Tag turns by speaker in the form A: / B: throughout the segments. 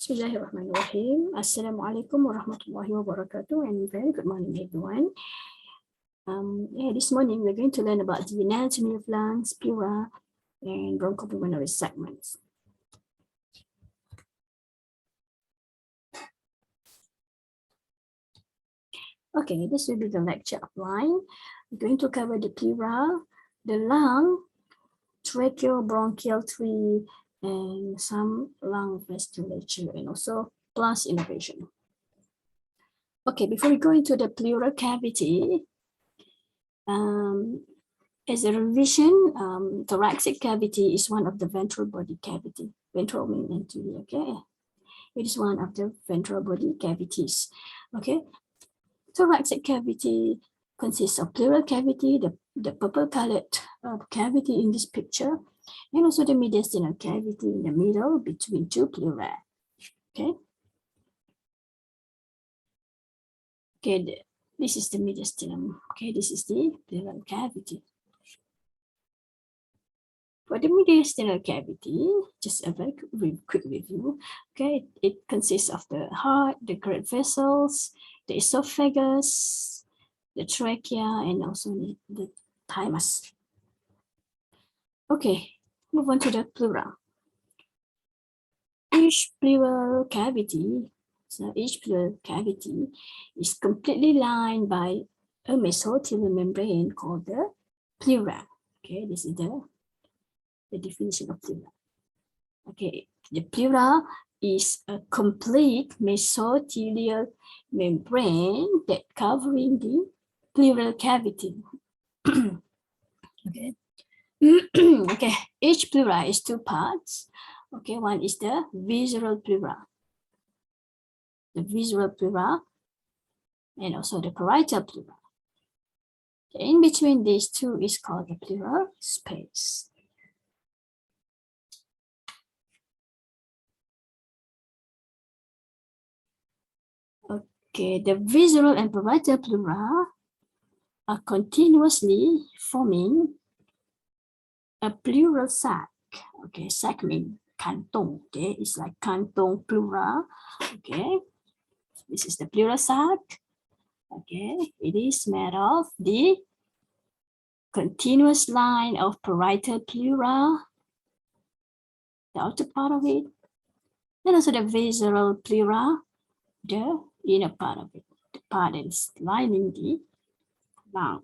A: Bismillahirrahmanirrahim. Assalamualaikum warahmatullahi wabarakatuh, and very good morning, everyone. This morning we're going to learn about the anatomy of lungs, pleura, and bronchopulmonary segments. Okay, this will be the lecture outline. We're going to cover the pleura, the lung, tracheobronchial tree, and some lung vasculature, and also plus innervation. Okay, before we go into the pleural cavity, as a revision, thoracic cavity is one of the ventral body cavity. Ventral means anterior, okay? It is one of the ventral body cavities, okay? Thoracic cavity consists of pleural cavity, the purple colored cavity in this picture, and also the mediastinal cavity in the middle between two pleurae, okay? Okay, this is the mediastinum, okay? This is the pleural cavity. For the mediastinal cavity, just a very quick review, okay? It consists of the heart, the great vessels, the esophagus, the trachea, and also the thymus. Okay, move on to the pleura. Each pleural cavity is completely lined by a mesothelial membrane called the pleura. Okay, this is the definition of pleura. Okay, the pleura is a complete mesothelial membrane that covering the pleural cavity. Okay. Okay, each pleura is two parts. Okay, one is the visceral pleura. The visceral pleura and also the parietal pleura. Okay, in between these two is called the pleural space. Okay, the visceral and parietal pleura are continuously forming a pleural sac. Okay, sac means canton. Okay, it's like canton pleura. Okay, this is the pleural sac. Okay, it is made of the continuous line of parietal pleura, the outer part of it, and also the visceral pleura, the inner part of it, the part that is lining the lung.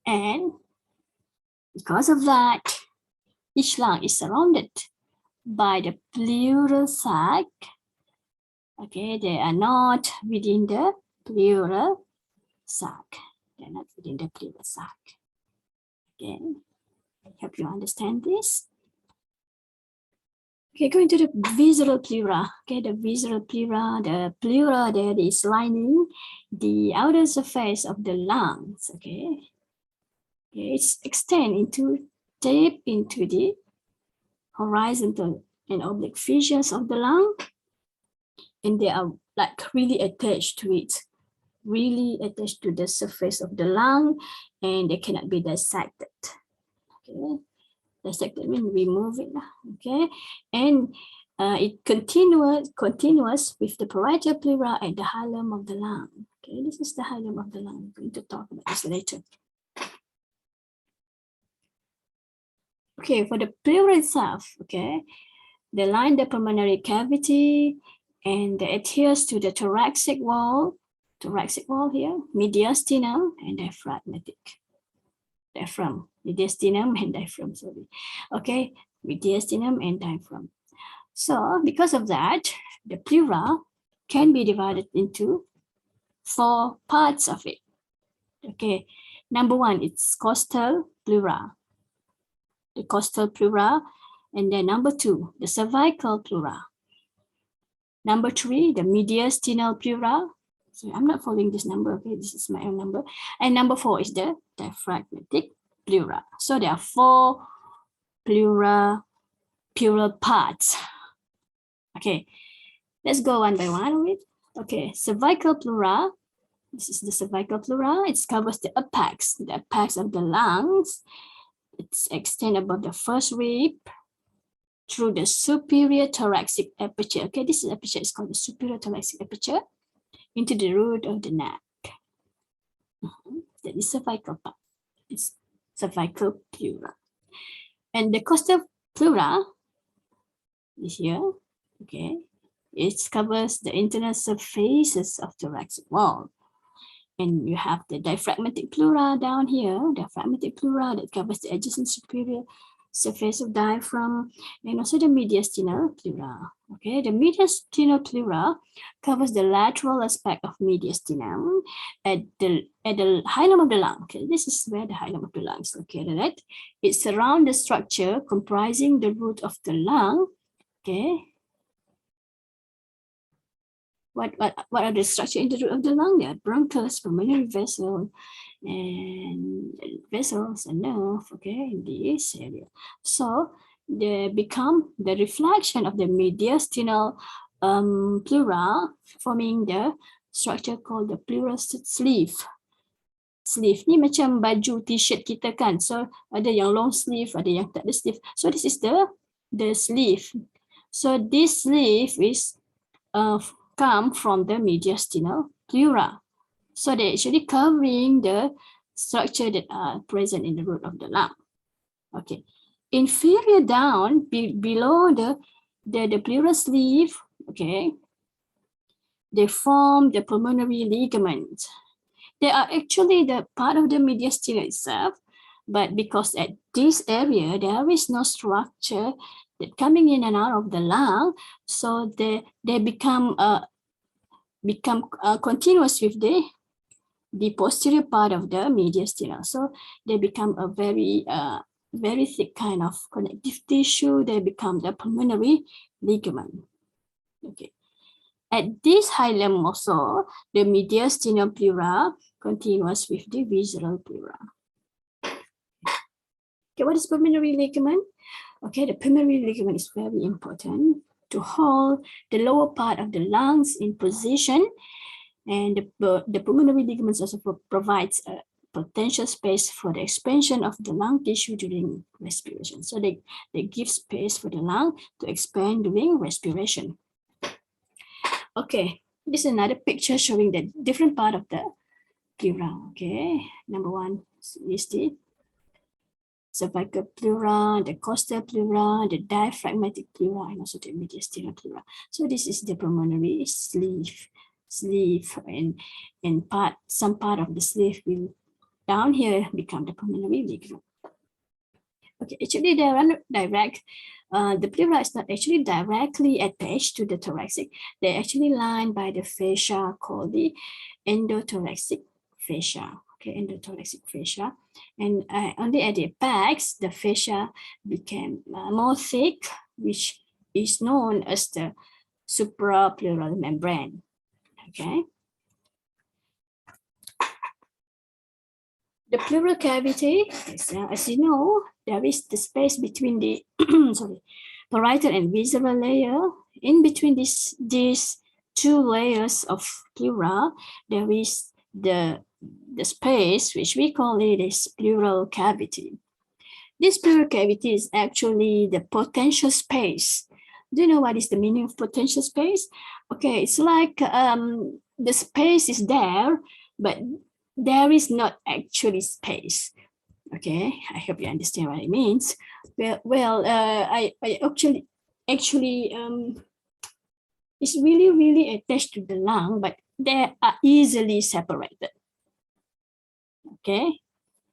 A: And because of that, each lung is surrounded by the pleural sac. Okay, they are not within the pleural sac. They're not within the pleural sac. Again, I hope you understand this. Okay, going to the visceral pleura. Okay, the visceral pleura, the pleura that is lining the outer surface of the lungs. Okay, it's extend into deep into the horizontal and oblique fissures of the lung, and they are like really attached to it, really attached to the surface of the lung, and they cannot be dissected. Okay, dissected means remove it. Okay, and it continuous with the parietal pleura at the hilum of the lung. Okay, this is the hilum of the lung. I'm going to talk about this later. Okay, for the pleura itself, okay, they line the pulmonary cavity and they adheres to the thoracic wall here, mediastinum and diaphragmatic. Diaphragm, mediastinum and diaphragm, sorry. Okay, mediastinum and diaphragm. So because of that, the pleura can be divided into 4 parts of it. Okay, number 1, it's costal pleura. The costal pleura, and then number 2, the cervical pleura. Number 3, the mediastinal pleura. So I'm not following this number, okay, this is my own number. And number 4 is the diaphragmatic pleura. So there are 4 pleural parts. Okay, let's go one by one with. Okay, cervical pleura. This is the cervical pleura. It covers the apex of the lungs. It's extend above the first rib, through the superior thoracic aperture. Okay, this aperture is called the superior thoracic aperture into the root of the neck. That is cervical part. It's cervical pleura. And the costal pleura is here. Okay, it covers the internal surfaces of the thoracic wall. And you have the diaphragmatic pleura down here, diaphragmatic pleura that covers the adjacent superior surface of diaphragm, and also the mediastinal pleura. Okay, the mediastinal pleura covers the lateral aspect of mediastinum at the hilum of the lung. Okay, this is where the hilum of the lung is located at. It surrounds the structure comprising the root of the lung. Okay. What are the structure in the root of the lung? There are bronchus, pulmonary vessel, and vessels and nerve, okay, in this area. So they become the reflection of the mediastinal pleura, forming the structure called the pleural sleeve. Sleeve ni macam baju t-shirt kita kan. So ada yang long sleeve, ada yang tak ada sleeve. So this is the sleeve. So this sleeve is come from the mediastinal pleura. So they're actually covering the structure that are present in the root of the lung. Okay. Inferior down, below the pleural sleeve, okay, they form the pulmonary ligament. They are actually the part of the mediastinum itself, but because at this area, there is no structure that coming in and out of the lung, so they become continuous with the posterior part of the mediastinum. So they become a very thick kind of connective tissue. They become the pulmonary ligament. Okay. At this hilum also, the mediastinal pleura continuous with the visceral pleura. Okay, what is pulmonary ligament? Okay, the pulmonary ligament is very important to hold the lower part of the lungs in position, and the pulmonary ligaments also provides a potential space for the expansion of the lung tissue during respiration. So they give space for the lung to expand during respiration. Okay, this is another picture showing the different part of the pleura. Okay, number one is the cervical pleura, the costal pleura, the diaphragmatic pleura, and also the mediastinal pleura. So this is the pulmonary sleeve, and some part of the sleeve will down here become the pulmonary ligament. Okay, actually they are not direct. The pleura is not actually directly attached to the thoracic. They're actually lined by the fascia called the endothoracic fascia. Okay, endothoracic fascia, and only at the apex the fascia became more thick, which is known as the suprapleural membrane. Okay. The pleural cavity, as you know, there is the space between the parietal and visceral layer. In between these two layers of pleura, there is the space which we call it is pleural cavity. This pleural cavity is actually the potential space. Do you know what is the meaning of potential space? Okay, it's like the space is there, but there is not actually space. Okay, I hope you understand what it means. I actually it's really attached to the lung, but they are easily separated. Okay,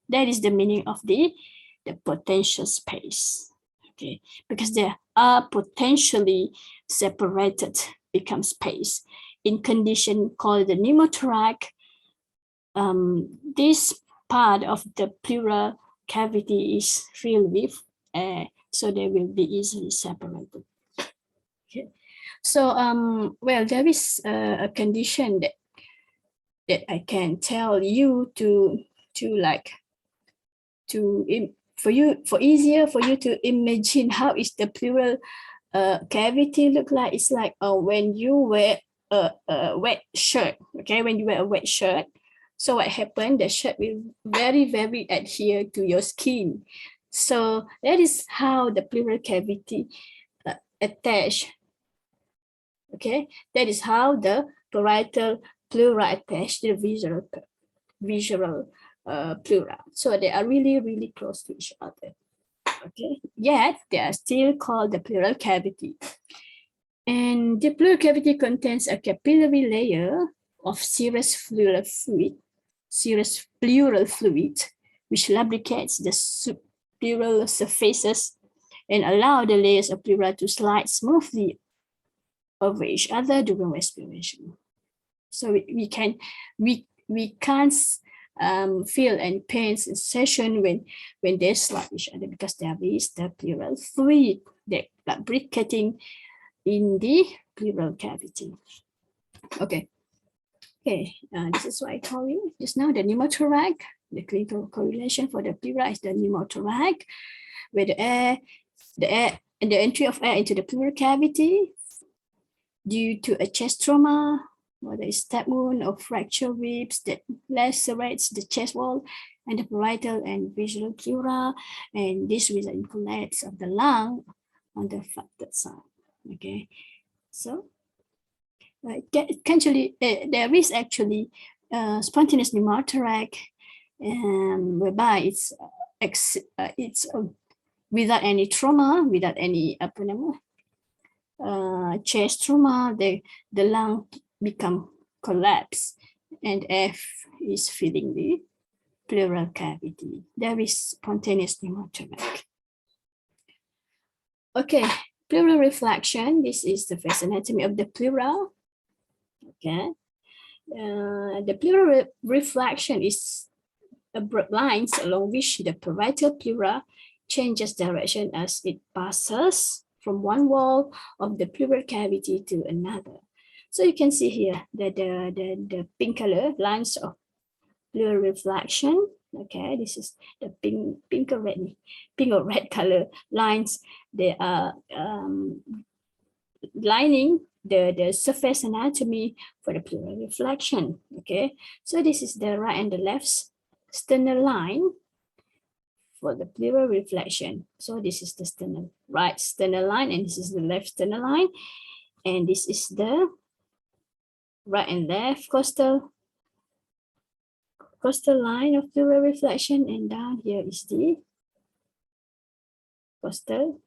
A: that is the meaning of the potential space. Okay, because they are potentially separated, become space. In condition called the pneumothorax, this part of the pleural cavity is filled with air, so they will be easily separated. Okay, so well, there is a condition that I can tell you easier for you to imagine how is the pleural cavity look like. It's like when you wear a wet shirt. Okay, when you wear a wet shirt, so what happened? The shirt will very adhere to your skin. So that is how the pleural cavity attach. Okay, that is how the parietal pleura attach to the visual pleura. So they are really, really close to each other. Okay, yet they are still called the pleural cavity. And the pleural cavity contains a capillary layer of serous pleural fluid, which lubricates the subpleural surfaces and allow the layers of pleura to slide smoothly over each other during respiration. So we can't feel any pain sensation when they slide each other, because there is the pleural fluid that lubricating in the pleural cavity. Okay. This is what I told you just now. The pneumothorax, the clinical correlation for the pleura is the pneumothorax, where the air and the entry of air into the pleural cavity due to a chest trauma, whether it's stab wound or fractured ribs that lacerates the chest wall and the parietal and visual pleura, and this results in collapse of the lung on the affected side. Okay, so there is actually spontaneous pneumothorax, whereby it's without any trauma, without any chest trauma, the lung become collapse and air is filling the pleural cavity. There is spontaneous pneumothorax. Okay, pleural reflection. This is the first anatomy of the pleura. Okay, the pleural reflection is abrupt lines along which the parietal pleura changes direction as it passes from one wall of the pleural cavity to another. So you can see here that the pink color lines of pleural reflection. Okay, this is the pink or red color lines. They are lining the surface anatomy for the pleural reflection. Okay, so this is the right and the left sternal line for the pleural reflection. So this is the right sternal line, and this is the left sternal line, and this is the right and left costal line of pleural reflection, and down here is the costal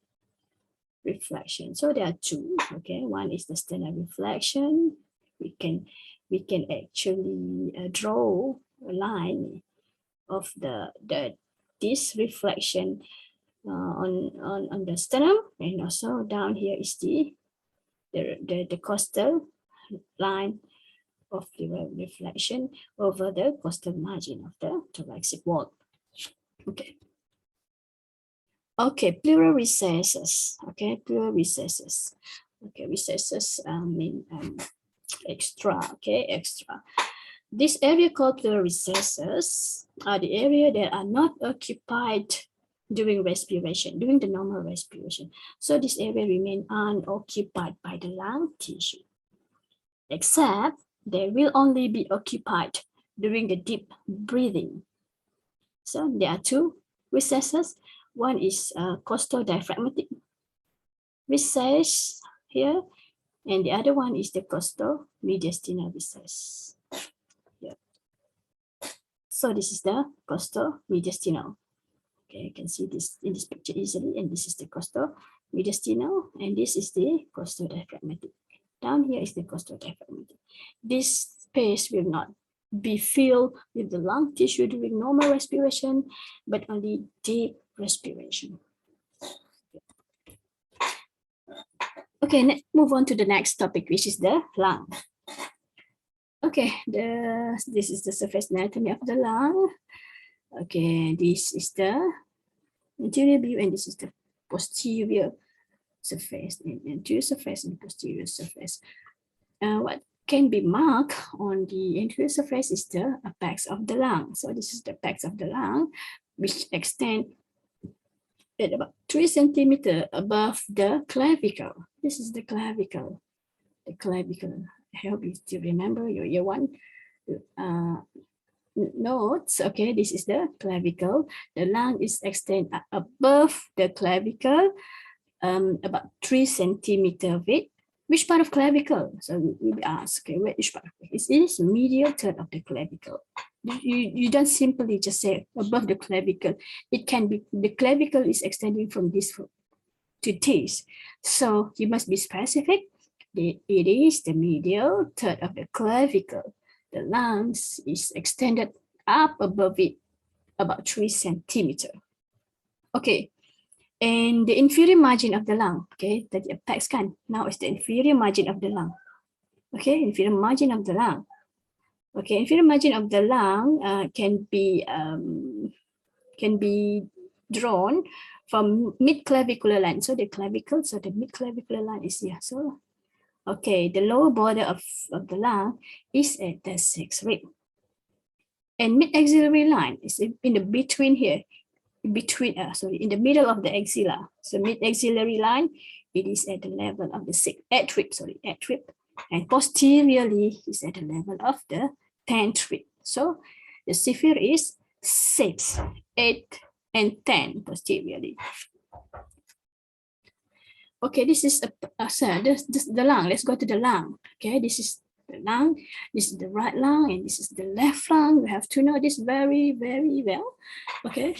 A: reflection. So there are two. Okay, one is the sternal reflection. We can actually draw a line of this reflection on the sternum, and also down here is the costal line of pleural reflection over the costal margin of the thoracic wall. Okay. Okay, pleural recesses. Okay, pleural recesses. Okay, recesses mean extra. Okay, extra. This area called pleural recesses are the area that are not occupied during respiration, during the normal respiration. So this area remain unoccupied by the lung tissue, except they will only be occupied during the deep breathing. So there are two recesses. One is costal diaphragmatic recess here, and the other one is the costal mediastinal recess. Yeah. So this is the costal mediastinal. Okay, you can see this in this picture easily, and this is the costal mediastinal, and this is the costal diaphragmatic. Down here is the costal diaphragmatic. This space will not be filled with the lung tissue during normal respiration, but only deep respiration. Okay, let's move on to the next topic, which is the lung. Okay, this is the surface anatomy of the lung. Okay, this is the anterior view, and this is the posterior surface, anterior surface and posterior surface. What can be marked on the anterior surface is the apex of the lung. So this is the apex of the lung, which extend at about 3 centimeters above the clavicle. This is the clavicle. The clavicle. I hope you still remember your year one notes. Okay, this is the clavicle. The lung is extend above the clavicle, about 3 centimeter width. Which part of clavicle? So we ask, okay, which part? It is medial third of the clavicle. You don't simply just say above the clavicle. It can be, the clavicle is extending from this to this. So you must be specific. It is the medial third of the clavicle. The lungs is extended up above it about 3 centimeter. Okay. And the inferior margin of the lung, okay, tadi apex kan, now is the inferior margin of the lung. Okay, inferior margin of the lung. Okay, inferior margin of the lung can be drawn from mid-clavicular line. So the clavicle, so the mid-clavicular line is here. So, okay, the lower border of the lung is at the 6th rib. And mid-axillary line is in the between here. In the middle of the axilla. So mid-axillary line, it is at the level of the 8th rib, and posteriorly is at the level of the 10th rib. So the sphere is 6, 8, and 10 posteriorly. Okay, this is the lung. Let's go to the lung. Okay, this is the lung, this is the right lung, and this is the left lung. We have to know this very, very well. Okay.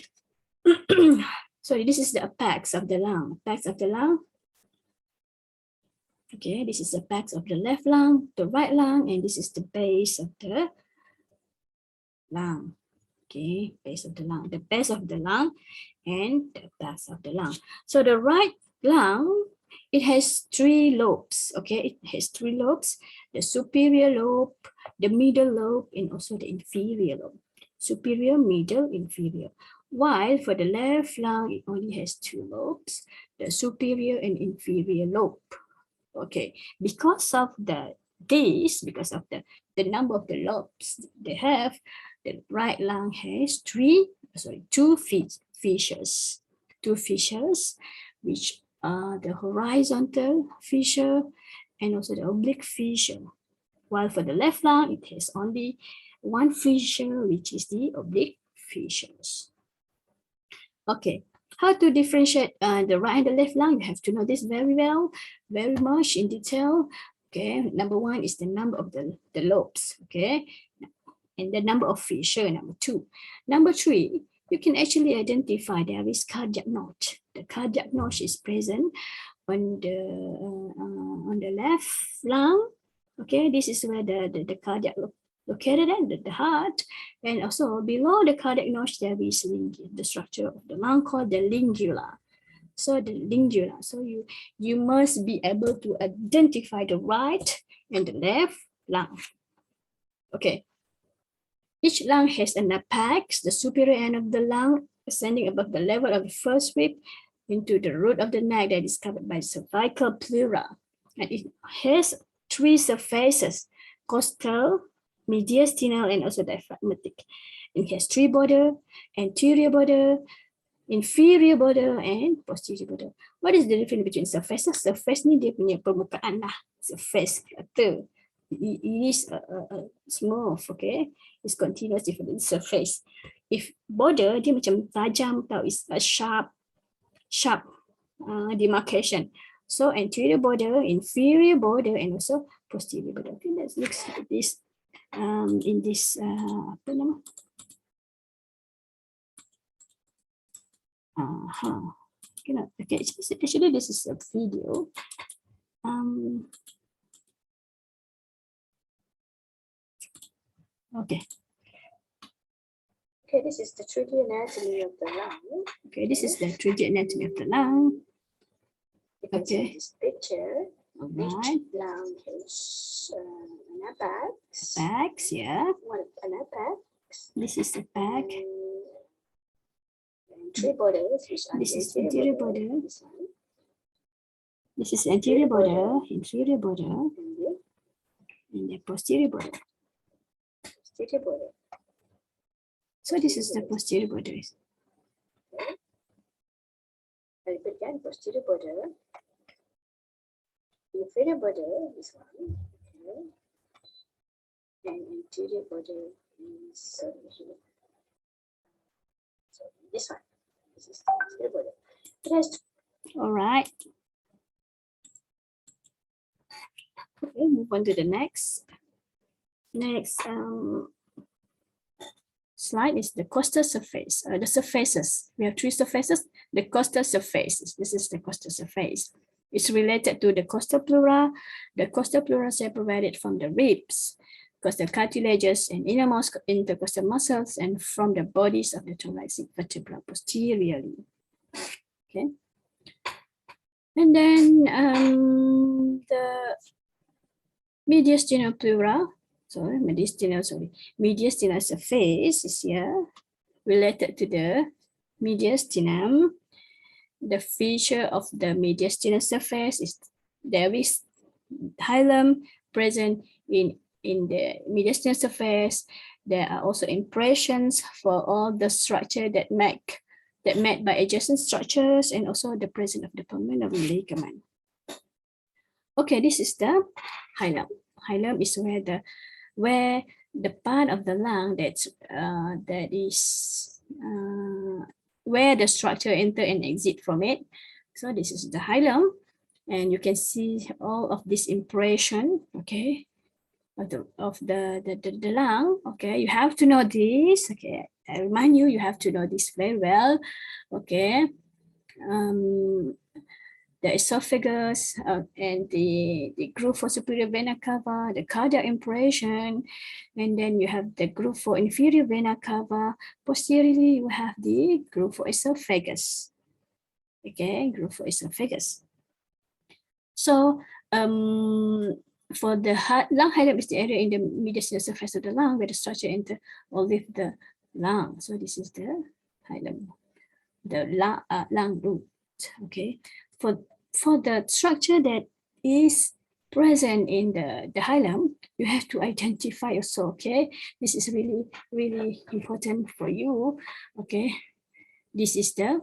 A: So this is the apex of the lung. Apex of the lung. Okay, this is the apex of the left lung, the right lung, and this is the base of the lung. Okay, base of the lung, the base of the lung, and the base of the lung. So the right lung, it has 3 lobes. Okay, it has 3 lobes: the superior lobe, the middle lobe, and also the inferior lobe. Superior, middle, inferior. While for the left lung, it only has 2 lobes, the superior and inferior lobe. Okay, because of the number of the lobes they have, the right lung has 2 fissures. 2 fissures, which are the horizontal fissure and also the oblique fissure. While for the left lung, it has only 1 fissure, which is the oblique fissures. Okay, how to differentiate the right and the left lung? You have to know this very well, very much in detail. Okay, number 1 is the number of the lobes, okay, and the number of fissure, number 2. Number 3, you can actually identify there is cardiac notch. The cardiac notch is present on the left lung. Okay, this is where the cardiac located at the heart, and also below the cardiac notch there is the structure of the lung called the lingula. So the lingula. So you must be able to identify the right and the left lung. Okay. Each lung has an apex, the superior end of the lung ascending above the level of the first rib into the root of the neck that is covered by cervical pleura. And it has 3 surfaces: costal, mediastinal, and also diaphragmatic. It has 3 border: anterior border, inferior border, and posterior border. What is the difference between surfaces? Surface ni dia punya permukaan lah. Surface kata. It is smooth, okay? It's continuous different surface. If border, dia macam tajam tau. It's a sharp demarcation. So anterior border, inferior border, and also posterior border. Okay, let's look at this in this apa nama? Okay, actually this is a video. Okay. Okay, this is the 3D anatomy of the lung. Okay, this is the 3D anatomy of the lung. Okay. This picture. All right. Lung has an apex. Apex, yeah. An apex. This is the apex. And 3 borders. This is the anterior border. This is anterior border, inferior border, and the posterior border. Posterior border. So this is the posterior border. Okay. I repeat again, posterior border. Inferior border is 1. Okay. And anterior border is here. So this one. This is the anterior border. All right. Okay, move on to the next slide is the costal surface. The surfaces. We have three surfaces. The costal surface. This is the costal surface. It's related to the costal pleura. The costal pleura separated from the ribs, costal cartilages, and innermost intercostal muscles, and from the bodies of the thoracic vertebra posteriorly. Okay. And then the mediastinal pleura. Mediastinal surface is here, related to the mediastinum. The feature of the mediastinal surface is there is hilum present in the mediastinal surface. There are also impressions for all the structure that met by adjacent structures, and also the presence of the pulmonary ligament. Okay, this is the hilum. Hilum is where the part of the lung that is where the structure enter and exit from it. So this is the hilum, and you can see all of this impression, okay, of the lung. Okay, you have to know this. Okay, I remind you, you have to know this very well. Okay. The esophagus and the groove for superior vena cava, the cardiac impression, and then you have the groove for inferior vena cava. Posteriorly, you have the groove for esophagus. Okay, groove for esophagus. So for the lung hilum is the area in the mediastinal surface of the lung where the structure enter or leave the lung. So this is the hilum, the lung root. Okay, for the structure that is present in the hilum, you have to identify also. Okay, this is really important for you. Okay, this is the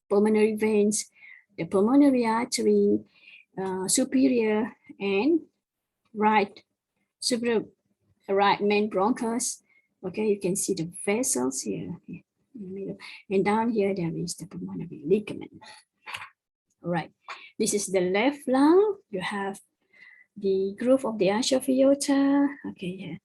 A: pulmonary veins, the pulmonary artery, superior and right main bronchus. Okay, you can see the vessels here. And down here, there is the pulmonary ligament. All right, this is the left lung. You have the groove of the arch of aorta. Okay, yeah.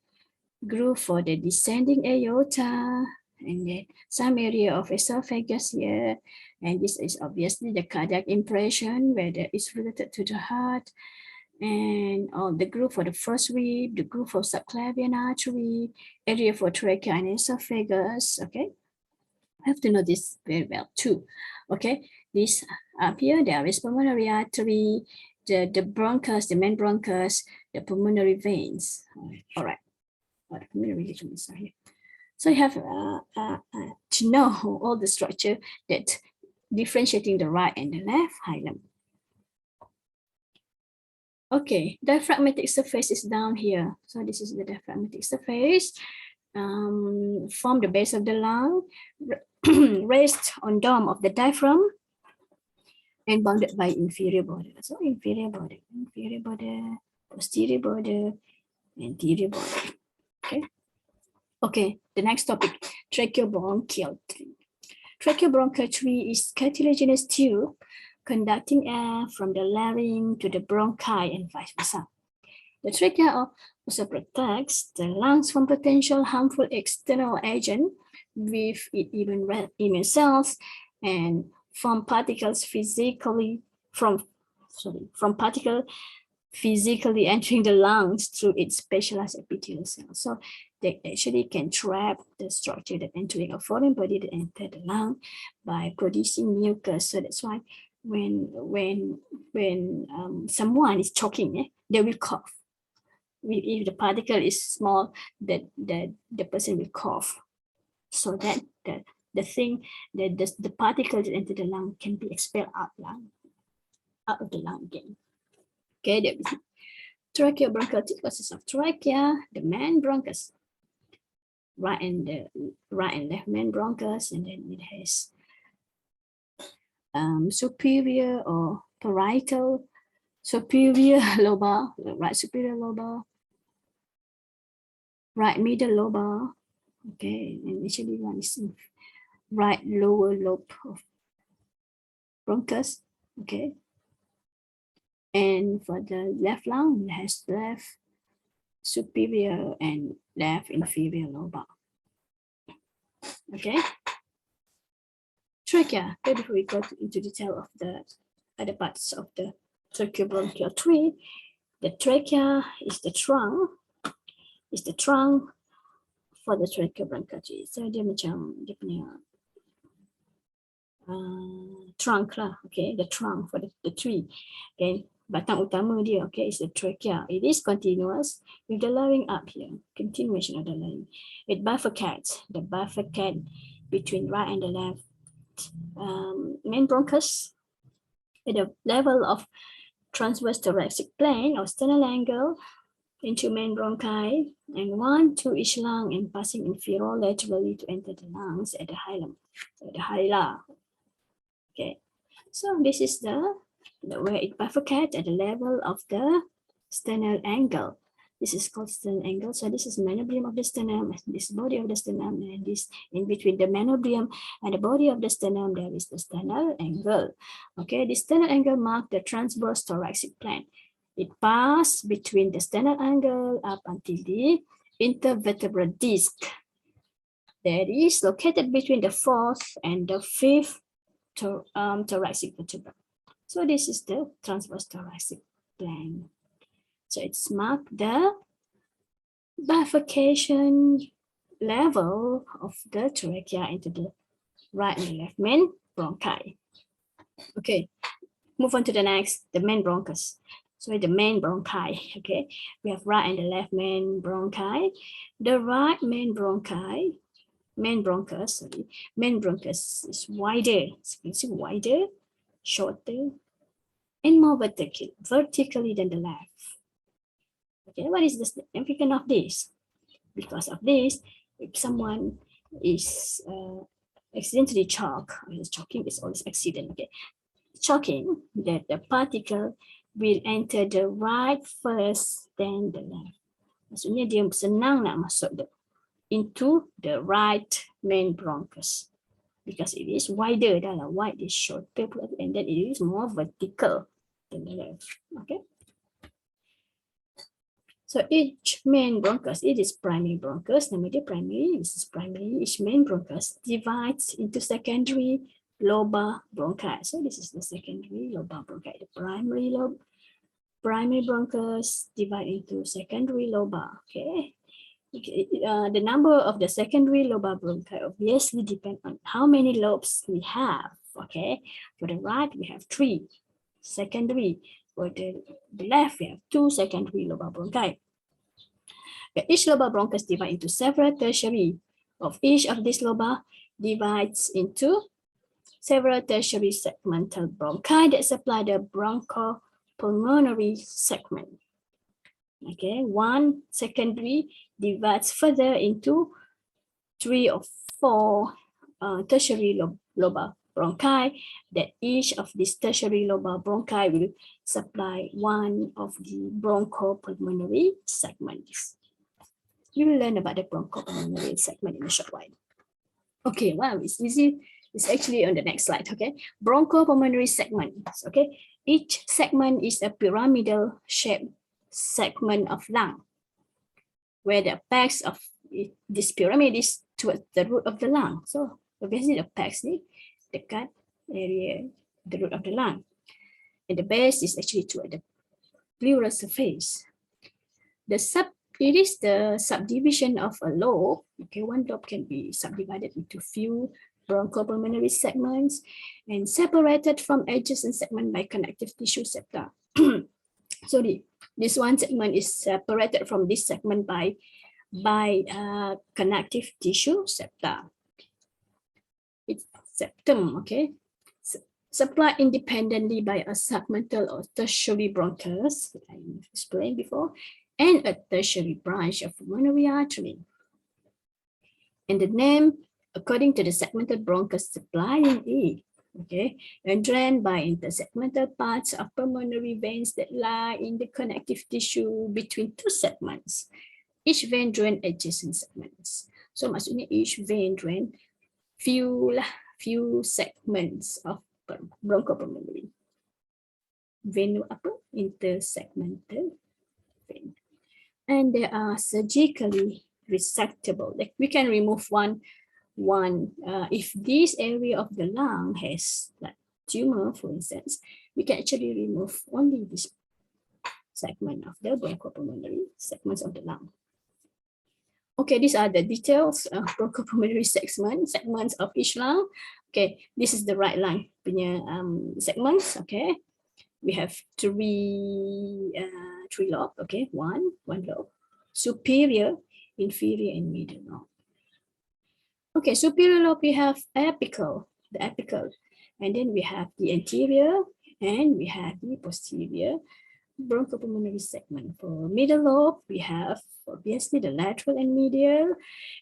A: Groove for the descending aorta, and then some area of esophagus here. And this is obviously the cardiac impression, where that is related to the heart. And the groove for the first rib, the groove for subclavian artery, area for trachea and esophagus. Okay, I have to know this very well too. Okay, this up here, there is pulmonary artery, the bronchus, the main bronchus, the pulmonary veins. All right, the pulmonary ligaments are here. So you have to know all the structure that differentiating the right and the left hilum. Okay, diaphragmatic surface is down here. So this is the diaphragmatic surface. From the base of the lung, raised on dome of the diaphragm, and bounded by inferior border. So inferior border, posterior border, anterior border. Okay. Okay, the next topic, tracheobronchial tree. Tracheobronchial tree is cartilaginous tube conducting air from the larynx to the bronchi and vice versa. The trachea also protects the lungs from potential harmful external agent with even immune cells and from particles physically entering the lungs through its specialized epithelial cells. So they actually can trap the structure that entering a foreign body that enter the lung by producing mucus. So that's why when someone is choking, they will cough. If the particle is small, that the person will cough. So that the particles that enter the lung can be expelled out of the lung again. Okay, there is tracheobronchial tree consists of trachea, the main bronchus, right and left main bronchus, and then it has superior or parietal, superior lobar, right superior lobar, right middle lobar. Okay, and actually one is right lower lobe of bronchus. Okay, And for the left lung, it has left superior and left inferior lobar. Okay. Trachea. Before we go into detail of the other parts of the tracheobronchial tree, the trachea is the trunk. Is the trunk for the tracheobronchial tree. So dia macam dia punya trunk lah. Okay, the trunk for the tree. Okay, batang utama dia. Okay, is the trachea. It is continuous with the layering up here. Continuation of the layering. It bifurcates. The bifurcate between right and the left main bronchus at the level of transverse thoracic plane or sternal angle into main bronchi and one to each lung and passing inferior-laterally to enter the lungs at the hilum, at the hilar. Okay, so this is the where it bifurcates at the level of the sternal angle. This is called sternal angle. So this is manubrium of the sternum, this body of the sternum, and this in between the manubrium and the body of the sternum, there is the sternal angle. Okay, the sternal angle marks the transverse thoracic plane. It passes between the sternal angle up until the intervertebral disc that is located between the fourth and the fifth thoracic vertebra. So this is the transverse thoracic plane. So it's marked the bifurcation level of the trachea into the right and left main bronchi. Okay, move on to the next, the main bronchus. So the main bronchi, okay, we have right and the left main bronchi. The right main bronchi, main bronchus is wider, it's wider, shorter, and more vertically than the left. Okay, what is the significance of this? Because of this, if someone is accidentally choked, choking is always accident, okay? Choking, that the particle will enter the right first, then the left. Maksudnya dia senang nak masuk into the right main bronchus because it is wider, wide is shorter, and then it is more vertical than the left. Okay. So each main bronchus, it is primary bronchus, namanya dia primary, this is primary, each main bronchus divides into secondary lobar bronchi. So this is the secondary lobar bronchi. The primary bronchus divide into secondary lobar, okay? The number of the secondary lobar bronchi obviously depend on how many lobes we have, okay? For the right, we have 3 secondary. For the left, we have 2 secondary lobar bronchi. Each lobar bronchus divides into several tertiary. Of each of these lobar divides into several tertiary segmental bronchi that supply the bronchopulmonary segment. Okay, one secondary divides further into 3 or 4 tertiary lobar bronchi, that each of these tertiary lobar bronchi will supply one of the bronchopulmonary segments. You will learn about the bronchopulmonary segment in a short while. Okay, wow, it's easy. It's actually on the next slide, okay? Bronchopulmonary segments, okay? Each segment is a pyramidal shaped segment of lung, where the apex of this pyramid is towards the root of the lung. So obviously the apex ni dekat area the root of the lung, and the base is actually toward the pleural surface. It is the subdivision of a lobe. Okay, one lobe can be subdivided into few bronchopulmonary segments and separated from adjacent segment by connective tissue septa. Sorry, this one segment is separated from this segment by connective tissue septa. It's septum, okay? Supplied independently by a segmental or tertiary bronchus, I explained before, and a tertiary branch of pulmonary artery. And the name, according to the segmental bronchus supplying it, okay, and drained by intersegmental parts of pulmonary veins that lie in the connective tissue between 2 segments. Each vein drain adjacent segments. So maksudnya each vein drain few segments of bronchopulmonary. Vein apa? intersegmental vein. And they are surgically resectable. Like we can remove one if this area of the lung has like tumor, for instance, we can actually remove only this segment of the bronchopulmonary segments of the lung. Okay, these are the details of bronchopulmonary segments of each lung. Okay, this is the right lung punya segments. Okay, we have three lobe. Okay, one lobe, superior, inferior, and middle lobe. Okay, superior lobe we have apical, the apical, and then we have the anterior, and we have the posterior bronchopulmonary segment. For middle lobe, we have obviously the lateral and medial,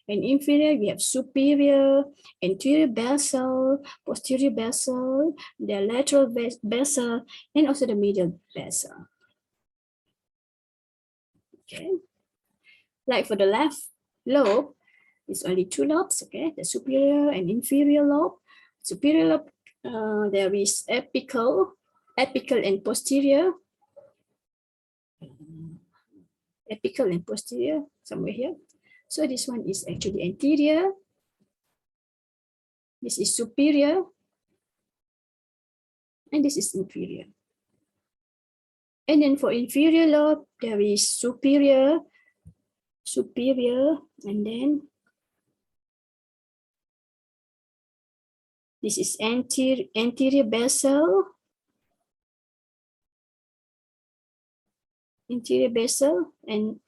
A: and inferior we have superior, anterior basal, posterior basal, the lateral basal, and also the medial basal. Okay, like for the left lobe, it's only two lobes. Okay, the superior and inferior lobe. Superior lobe, there is apical and posterior. Apical and posterior somewhere here. So this one is actually anterior. This is superior. And this is inferior. And then for inferior lobe, there is superior, and then this is anterior basal, and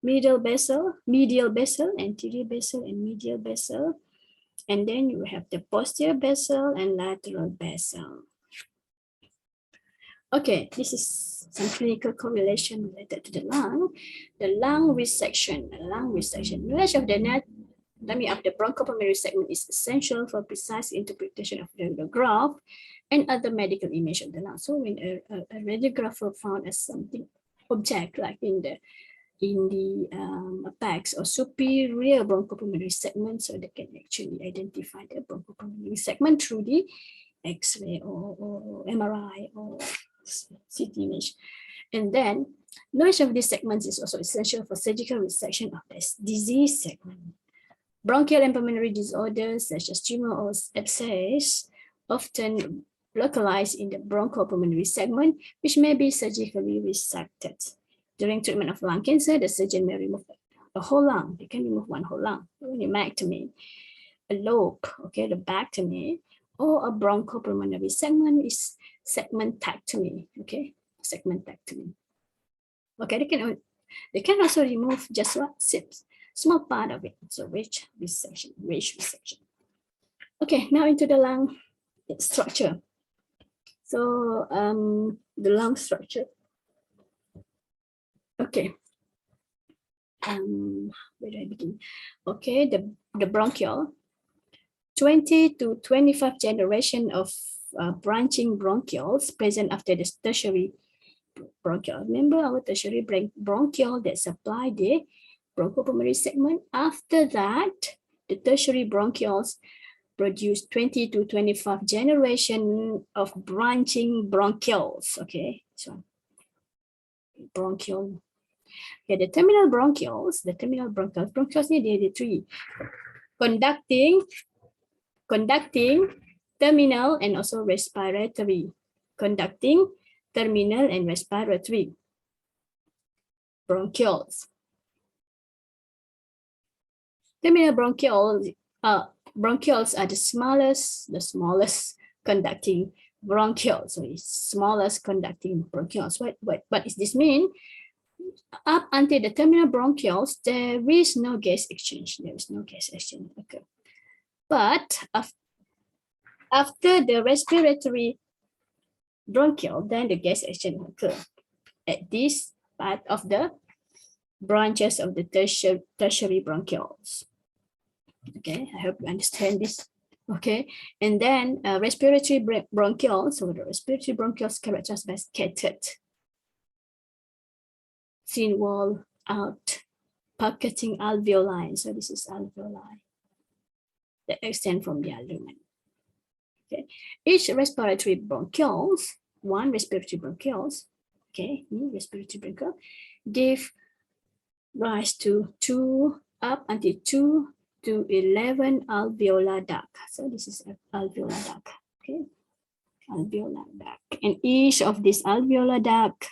A: medial basal, anterior basal and medial basal. And then you have the posterior basal and lateral basal. Okay, this is some clinical correlation related to the lung. The lung resection. Knowledge of the anatomy of the bronchopulmonary segment is essential for precise interpretation of the graph and other medical image of the lung. So when a radiographer found as something object like in the apex or superior bronchopulmonary segment, so they can actually identify the bronchopulmonary segment through the X-ray or MRI or CT image. And then knowledge of these segments is also essential for surgical resection of this disease segment. Bronchial and pulmonary disorders such as tumor or abscess often localized in the bronchopulmonary segment, which may be surgically resected. During treatment of lung cancer, the surgeon may remove a whole lung. They can remove one whole lung. Pneumectomy, a lobe, okay, the lobectomy, or a bronchopulmonary segment is segmentectomy, okay, segmentectomy. Okay, they can also remove just what small part of it, so wedge resection. Okay, now into the lung structure. So the lung structure. Okay. Where do I begin? Okay, the bronchial. 20 to 25 generation of branching bronchioles present after the tertiary bronchial. Remember our tertiary bronchial that supply the bronchopulmonary segment. After that, the tertiary bronchioles produce 20 to 25 generation of branching bronchioles. Okay, so bronchial. Okay, the terminal bronchioles need the three conducting, terminal, and also respiratory. Conducting, terminal, and respiratory bronchioles. Terminal bronchioles are the smallest conducting bronchioles. So it's smallest conducting bronchioles. What does this mean? Up until the terminal bronchioles, there is no gas exchange. Okay. But after the respiratory bronchial, then the gas exchange occurs at this part of the branches of the tertiary bronchioles. Okay, I hope you understand this. Okay, and then respiratory bronchioles. So the respiratory bronchioles characterized by scattered thin wall out pocketing alveoli. So this is alveoli that extend from the lumen. Okay, each respiratory bronchioles one respiratory bronchioles, okay, respiratory bronchiole, give rise to 2 up until 2 to 11 alveolar duct. So this is an alveolar duct, okay, alveolar duct, and each of these alveolar duct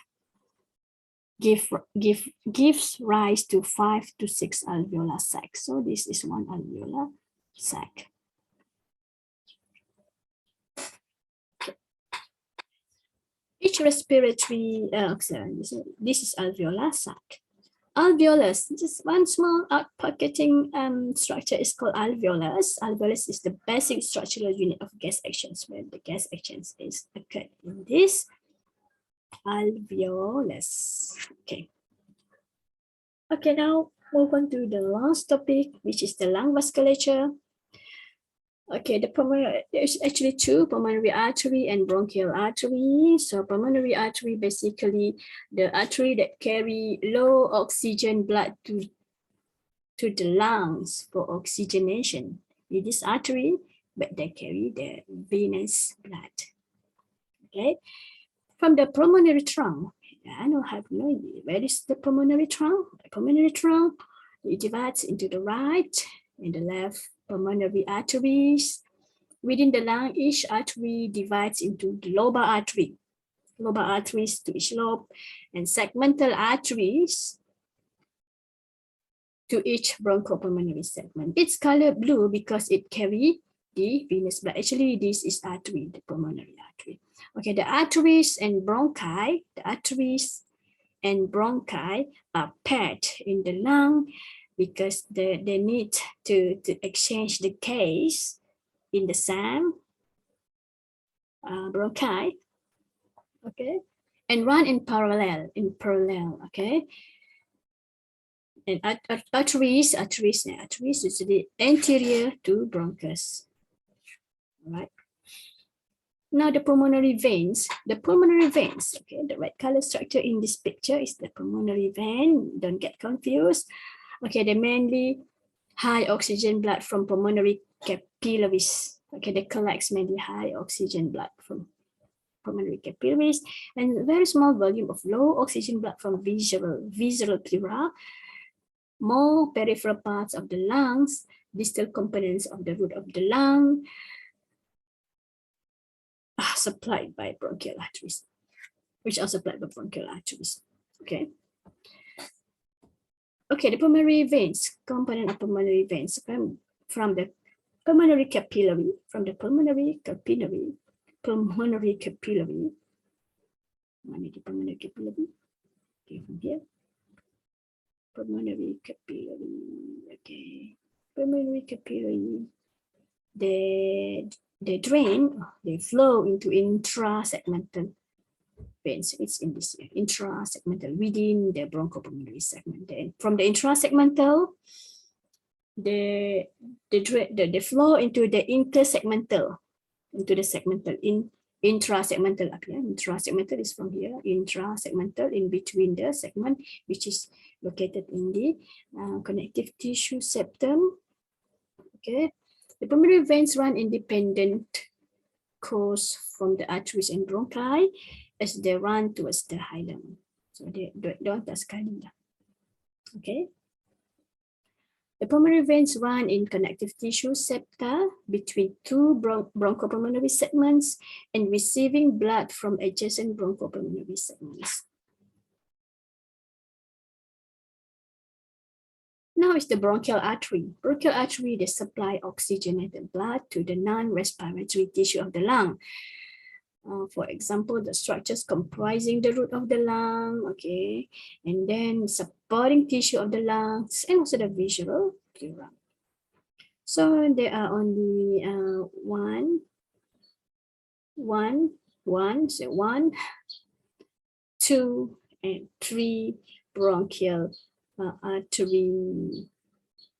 A: gives rise to 5 to 6 alveolar sacs. So this is one alveolar sac. Each respiratory, this is alveolar sac. Alveolus, just one small outpocketing structure is called alveolus. Alveolus is the basic structural unit of gas exchange, where the gas exchange is occurred in this alveolus. Okay. Okay, now move on to the last topic, which is the lung vasculature. Okay, the pulmonary, there's actually two, pulmonary artery and bronchial artery. So pulmonary artery, basically the artery that carry low oxygen blood to the lungs for oxygenation. It is artery, but they carry the venous blood. Okay, from the pulmonary trunk, I don't have no idea. Where is the pulmonary trunk? The pulmonary trunk, it divides into the right and the left pulmonary arteries. Within the lung, each artery divides into the lobar arteries to each lobe, and segmental arteries to each bronchopulmonary segment. It's colored blue because it carries the venous blood. Actually, this is artery, the pulmonary artery. Okay, the arteries and bronchi, are paired in the lung because they need to exchange the gas in the same bronchi, okay, and run in parallel, okay. And arteries is the anterior to bronchus, right? Now the pulmonary veins, okay, the red color structure in this picture is the pulmonary vein, don't get confused. Okay, they mainly high oxygen blood from pulmonary capillaries. Okay, they collects mainly high oxygen blood from pulmonary capillaries and very small volume of low oxygen blood from visceral pleura. More peripheral parts of the lungs, distal components of the root of the lung are supplied by bronchial arteries, which are supplied by bronchial arteries. Okay. Okay, the pulmonary veins, component of pulmonary veins from the pulmonary capillary, okay, from here, pulmonary capillary, okay, pulmonary capillary, they flow into intrasegmental veins. It's in this intrasegmental within the bronchopulmonary segment. Then from the intrasegmental, they flow into the intersegmental, intrasegmental up here. Intrasegmental is from here, intrasegmental in between the segment, which is located in the connective tissue septum. Okay, the pulmonary veins run independent course from the arteries and bronchi as they run towards the hilum. So they don't touch hilum. Okay. The pulmonary veins run in connective tissue septa between two bronchopulmonary segments and receiving blood from adjacent bronchopulmonary segments. Now is the bronchial artery. Bronchial artery, they supply oxygenated blood to the non-respiratory tissue of the lung. For example, the structures comprising the root of the lung, okay, and then supporting tissue of the lungs, and also the visceral pleura. So there are only one, two, and three bronchial artery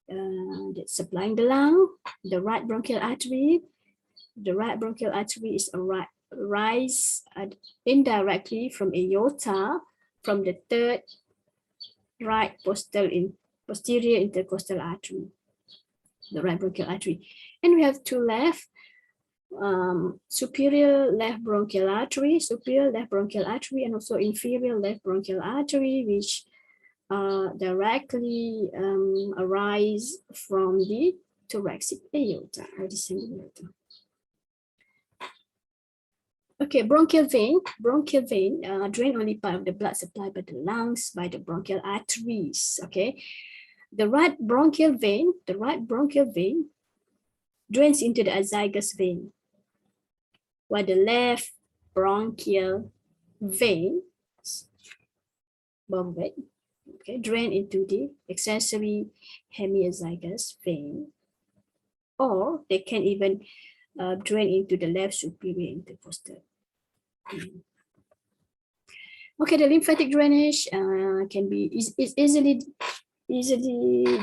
A: that's supplying the lung. The right bronchial artery is a rise indirectly from aorta from the third right posterior intercostal artery, the right bronchial artery. And we have two left. superior left bronchial artery, and also inferior left bronchial artery, which directly arise from the thoracic aorta or descending aorta. Okay, bronchial vein drain only part of the blood supply by the lungs by the bronchial arteries. Okay, the right bronchial vein drains into the azygous vein, while the left bronchial vein, okay, drain into the accessory hemiazygous vein, or they can even drain into the left superior intercostal. Okay, the lymphatic drainage can be easily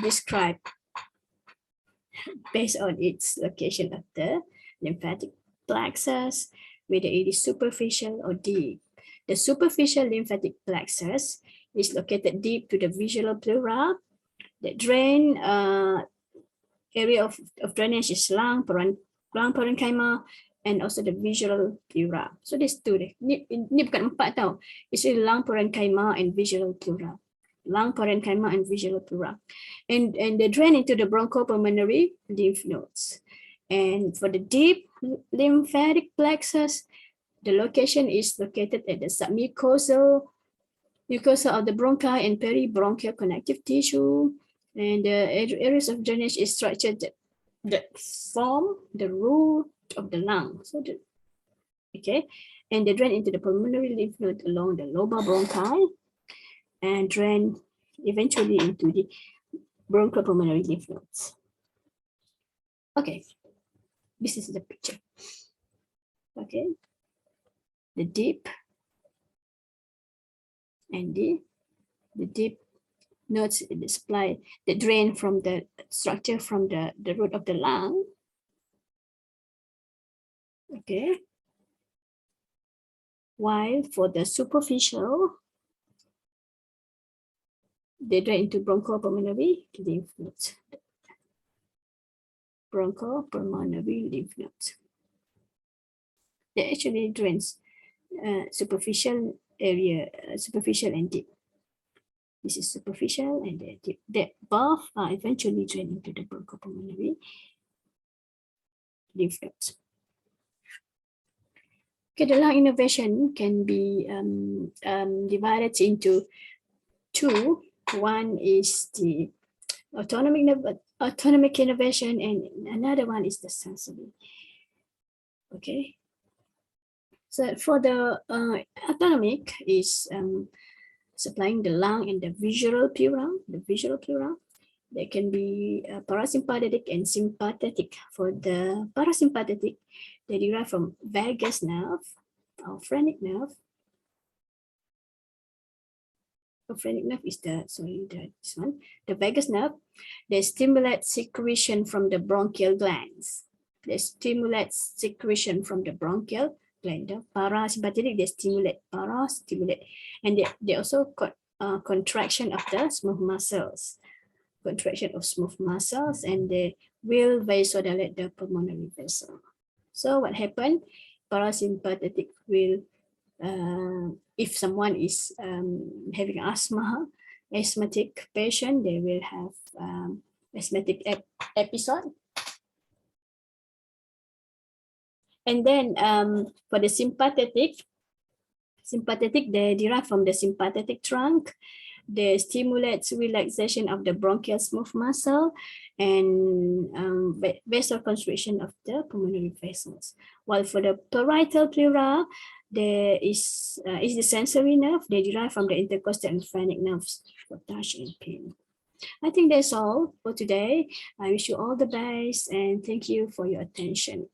A: described based on its location of the lymphatic plexus, whether it is superficial or deep. The superficial lymphatic plexus is located deep to the visual pleura. The drain area of drainage is lung parenchyma, and also the visual pleura. So these two deh. Ni bukan empat tau. It's lung parenchyma and visual pleura. Lung parenchyma and visual pleura. And they drain into the bronchopulmonary lymph nodes. And for the deep lymphatic plexus, the location is located at the submucosal mucosa of the bronchi and peribronchial connective tissue. And the areas of drainage is structured that form the root of the lung. So okay, and they drain into the pulmonary lymph node along the lobar bronchi and drain eventually into the bronchopulmonary lymph nodes. Okay, this is the picture. Okay, the deep and the deep nodes in the supply, the drain from the structure from the root of the lung. Okay. While for the superficial, they drain into bronchopulmonary lymph nodes. Bronchopulmonary lymph nodes. They actually drains superficial area, superficial and deep. This is superficial and deep. The both are eventually drained into the bronchopulmonary lymph nodes. Okay, the lung innervation can be divided into two. One is the autonomic innervation, and another one is the sensory. Okay. So for the autonomic is supplying the lung and the visual pleura. They can be parasympathetic and sympathetic. For the parasympathetic, they derive from vagus nerve or phrenic nerve. The phrenic nerve is this one. The vagus nerve, they stimulate secretion from the bronchial glands. They stimulate secretion from the bronchial gland. The parasympathetic, they stimulate, and they also contraction of the smooth muscles. Contraction of smooth muscles, and they will vasodilate the pulmonary vessel. So what happened? Parasympathetic will, if someone is having asthmatic patient, they will have asthmatic episode. And then for the sympathetic, they derive from the sympathetic trunk. They stimulate relaxation of the bronchial smooth muscle and vasoconstriction of the pulmonary vessels. While for the parietal pleura, there is the sensory nerve. They derive from the intercostal and phrenic nerves for touch and pain. I think that's all for today. I wish you all the best and thank you for your attention.